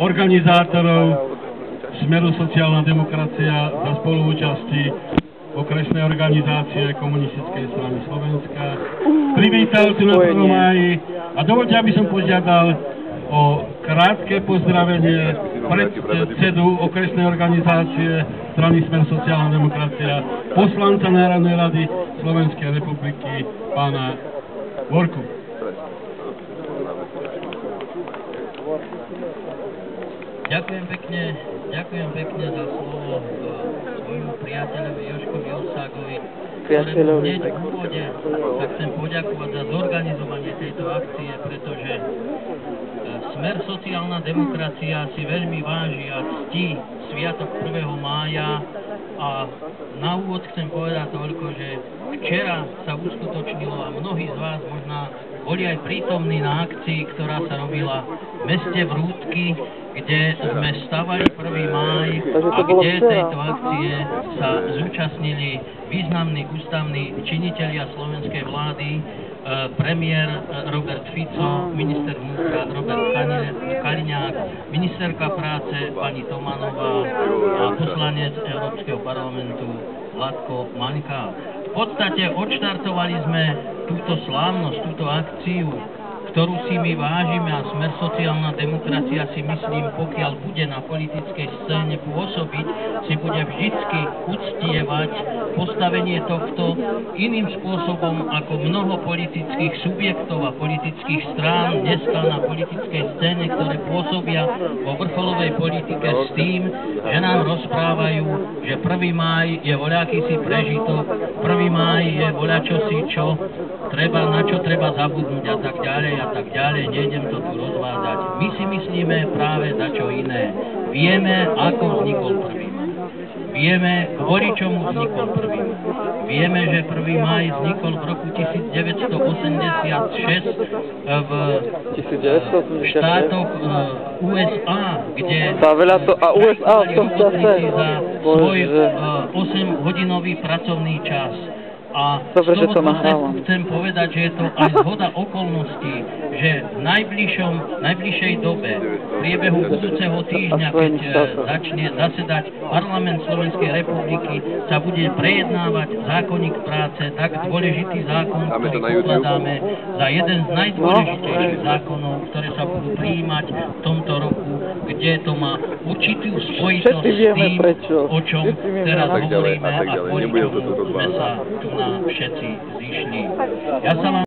organizátorov Smeru sociálna demokracia za spoluúčasti okresnej organizácie Komunistickej strany Slovenska privítal tu na 1. máji a dovoľte, aby som požiadal o krátke pozdravenie predsedu okresnej organizácie strany Smer sociálna demokracia, poslanca Národnej rady Slovenskej republiky, pána Vorku. Ďakujem pekne za slovo svojmu priateľovi Jožkovi Oságovi, ktorému hneď v úvode sa chcem poďakovať za zorganizovanie tejto akcie, pretože Smer sociálna demokracia si veľmi váži a ctí sviatok 1. mája a na úvod chcem povedať toľko, že včera sa uskutočnilo a mnohí z vás možná boli aj prítomní na akcii, ktorá sa robila v meste Vrútky, kde sme stavali 1. máj a kde tejto akcie sa zúčastnili významní ústavní činitelia slovenskej vlády, premiér Robert Fico, minister vnútra Robert Kaliňák, ministerka práce pani Tomanová a poslanec Európskeho parlamentu Vladko Maňka. V podstate odštartovali sme túto slávnosť, túto akciu, ktorú si my vážime a Smer sociálna demokracia si myslím, pokiaľ bude na politickej scéne pôsobiť, si bude vždycky uctievať postavenie tohto iným spôsobom ako mnoho politických subjektov a politických strán dneska na politickej scéne, ktoré pôsobia vo vrcholovej politike s tým, že nám rozprávajú, že 1. máj je voľaký si prežitok, 1. máj je voľačosi čo treba, na čo treba zabudnúť a tak ďalej, nejdem to tu rozvádzať. My si myslíme práve dačo iné. Vieme, ako vznikol 1. máj. Vieme, kvôli čomu vznikol 1. máj. Vieme, že 1. máj vznikol v roku 1986 v štátoch USA, kde USA v tom čase za svoj 8-hodinový pracovný čas. A dobre, že to nahrávam. Chcem povedať, že je to aj zhoda okolností, že v najbližšej dobe, v priebehu budúceho týždňa, keď začne zasedať parlament Slovenskej republiky, sa bude prejednávať zákonník práce, tak dôležitý zákon, ktorý pokladáme za jeden z najdôležitejších zákonov, ktoré sa budú prijímať v tomto roku, kde to má určitú spojitosť s tým, o čom teraz hovoríme a kvôli čomu sme sa tu všetci zišli. Ja sa vám